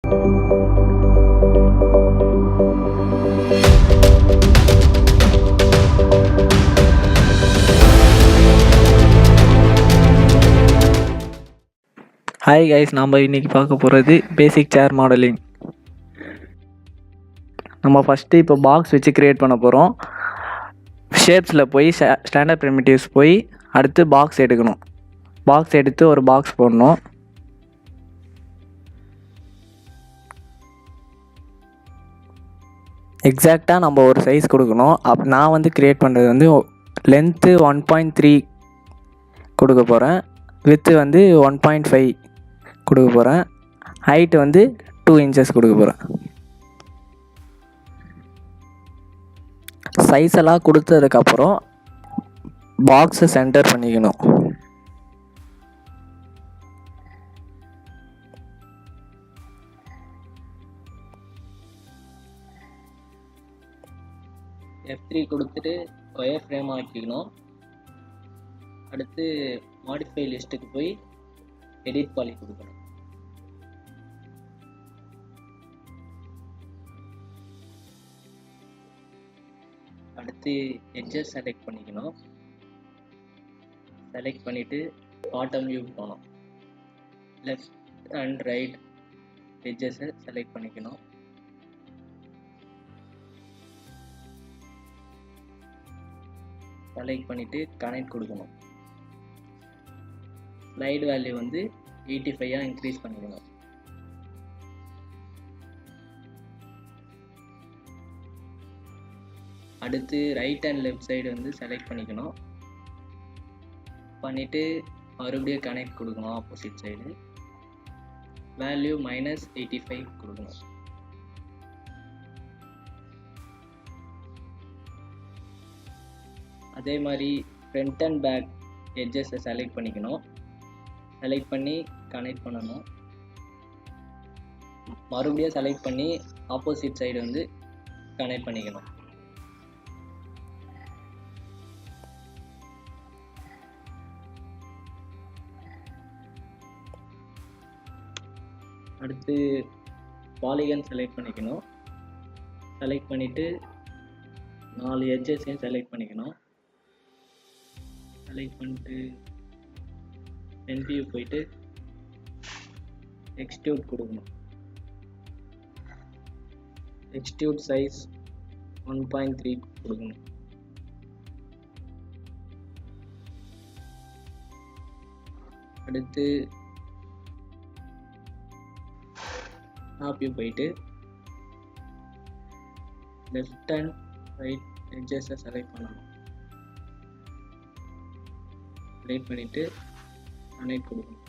Hi guys, நாம் இன்றைக்கி பார்க்க போகிறது பேசிக் சேர் மாடலிங். நம்ம ஃபஸ்ட்டு இப்போ பாக்ஸ் வச்சு க்ரியேட் பண்ண போகிறோம். ஷேப்ஸில் போய் ஸ்டாண்டர்ட் ப்ரிமிட்டிவ்ஸ் போய் அடுத்து பாக்ஸ் எடுக்கணும். பாக்ஸ் எடுத்து ஒரு பாக்ஸ் போடணும். எக்ஸாக்டாக நம்ம ஒரு சைஸ் கொடுக்கணும். நான் வந்து க்ரியேட் பண்ணுறது வந்து லென்த்து 1.3 கொடுக்க போகிறேன், வித்து வந்து 1.5 கொடுக்க போகிறேன், ஹைட்டு வந்து 2 inches கொடுக்க போகிறேன். சைஸ் எல்லாம் கொடுத்ததுக்கப்புறம் பாக்ஸை சென்டர் பண்ணிக்கணும். F3 கொடுத்துட்டு ஒயர் ஃப்ரேம் ஆக்கிக்கணும். அடுத்து மாடிஃபை லிஸ்ட்டுக்கு போய் எடிட் பாலி கொடுக்கணும். அடுத்து எட்ஜஸ் செலக்ட் பண்ணிக்கணும். செலக்ட் பண்ணிவிட்டு பாட்டம் வியூ போகணும். லெஃப்ட் அண்ட் ரைட் எட்ஜஸை செலக்ட் பண்ணிக்கணும். செலக்ட் பண்ணிவிட்டு கனெக்ட் கொடுக்கணும். ஸ்லைடு வேல்யூ வந்து 85 இன்க்ரீஸ் பண்ணிக்கணும். அடுத்து ரைட் அண்ட் லெஃப்ட் சைடு வந்து செலக்ட் பண்ணிக்கணும். பண்ணிவிட்டு மறுபடியும் கனெக்ட் கொடுக்கணும். ஆப்போசிட் சைடு வேல்யூ -85 கொடுக்கணும். அதே மாதிரி ஃப்ரண்ட் அண்ட் பேக் எட்ஜஸை செலக்ட் பண்ணிக்கணும். செலக்ட் பண்ணி கனெக்ட் பண்ணணும். மறுபடியும் செலக்ட் பண்ணி ஆப்போசிட் சைடு வந்து கனெக்ட் பண்ணிக்கணும். அடுத்து பாலிகன் செலக்ட் பண்ணிக்கணும். செலக்ட் பண்ணிவிட்டு 4 எட்ஜஸையும் செலக்ட் பண்ணிக்கணும். செலக்ட் பண்ணிட்டு NPU போயிட்டு எக்ஸ்ட்ரூட் கொடுக்கணும். எக்ஸ்ட்ரூட் சைஸ் 1.3 கொடுக்கணும். அடுத்து டாப் வியூ போயிட்டு லெஃப்ட் அண்ட் ரைட் எட்ஜஸை செலக்ட் பண்ணணும். செலக்ட் பண்ணிவிட்டு கனெக்ட் கொடுக்கணும்.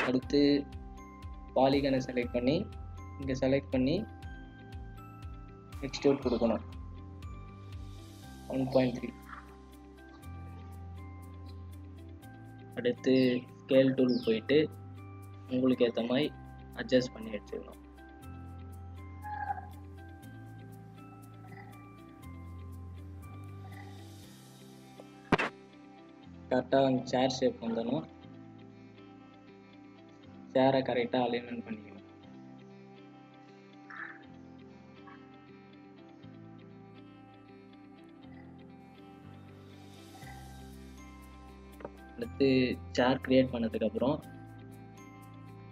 அடுத்து பாலிகனை செலக்ட் பண்ணி இங்கே செலக்ட் பண்ணி எக்ஸ்ட்ரூட் கொடுக்கணும். 1.3. அடுத்து ஸ்கேல் டூல் போயிட்டு உங்களுக்கு ஏற்ற மாதிரி அட்ஜஸ்ட் பண்ணி வச்சுக்கணும். கரெக்டாக சேர் ஷேப் வந்துடணும். சேரை கரெக்டாக அலைன்மெண்ட் பண்ணிக்கணும். அடுத்து சேர் கிரியேட் பண்ணதுக்கப்புறம்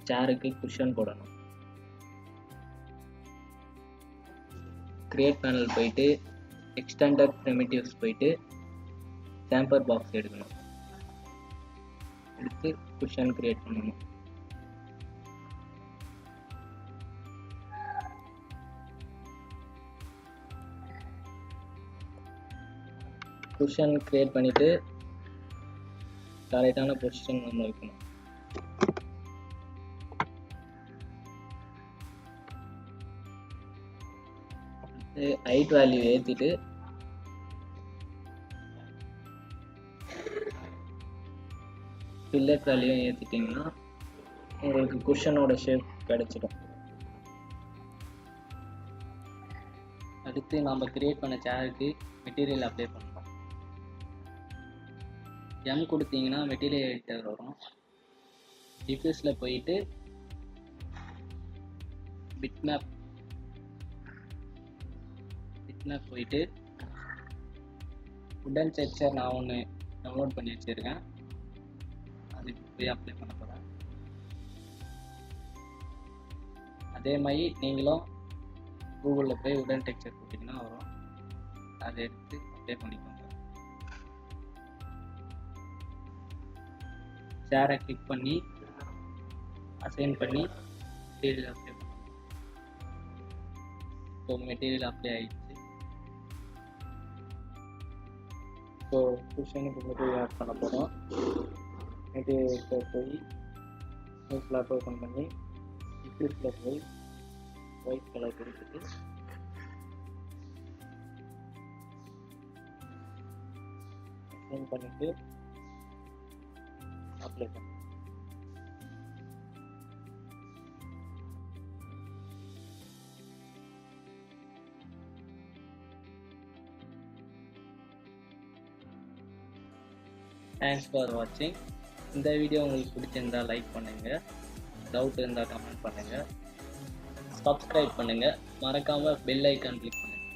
சேருக்கு குஷன் போடணும். கிரியேட் பேனல் போயிட்டு எக்ஸ்டெண்டட் ப்ரிமிட்டிவ்ஸ் போயிட்டு சாம்பர் பாக்ஸ் எடுக்கணும். எடுத்து குஷன் கிரியேட் பண்ணணும். குஷன் கிரியேட் பண்ணிட்டு கரெக்டான பொசிஷன் நம்ம வைக்கணும். ஹைட் வேல்யூ ஏற்றிட்டு ஃபில்லட் வேல்யூ ஏற்றிட்டிங்கன்னா உங்களுக்கு குஷனோட ஷேப் கிடைச்சிடும். அடுத்து நம்ம கிரியேட் பண்ண சேருக்கு மெட்டீரியல் அப்ளை பண்ணணும். எம் கொடுத்தீங்கன்னா மெட்டீரியல் எடிட்டர் வரும். டிஃப்யூஸில் போயிட்டு பிட்மேப் போயிட்டு உடன் டெக்ஸ்சர் நான் ஒன்று டவுன்லோட் பண்ணி வச்சுருக்கேன், அதுக்கு போய் அப்ளை பண்ண போகிறேன். அதே மாதிரி நீங்களும் கூகுளில் போய் உடன் டெக்ஸ்சர் போட்டிங்கன்னா வரும், அதை எடுத்து அப்ளை பண்ணிக்கோங்க. ஷேரை கிளிக் பண்ணி அசைன் பண்ணி மெட்டீரியல் அப்ளை பண்ணுங்க. ஸோ மெட்டீரியல் அப்ளை ஆகிடுச்சு. ஸோ டியூஷனுக்கு மெட்டீரியல் ஆட் பண்ண போகிறோம். மெட்டீரியல் போய் நியூஸில் ஓப்பன் பண்ணி டிஃப்யூஸில் போய் ஒயிட் கலர் கொடுத்துட்டு அசைன் பண்ணிவிட்டு அப்ளை பண்ண. தேங்க்ஸ் ஃபார் வாட்சிங். இந்த வீடியோ உங்களுக்கு பிடிச்சிருந்தால் லைக் பண்ணுங்கள், டவுட் இருந்தால் கமெண்ட் பண்ணுங்கள், சப்ஸ்கிரைப் பண்ணுங்கள், மறக்காமல் பெல் ஐக்கான் கிளிக் பண்ணுங்கள்.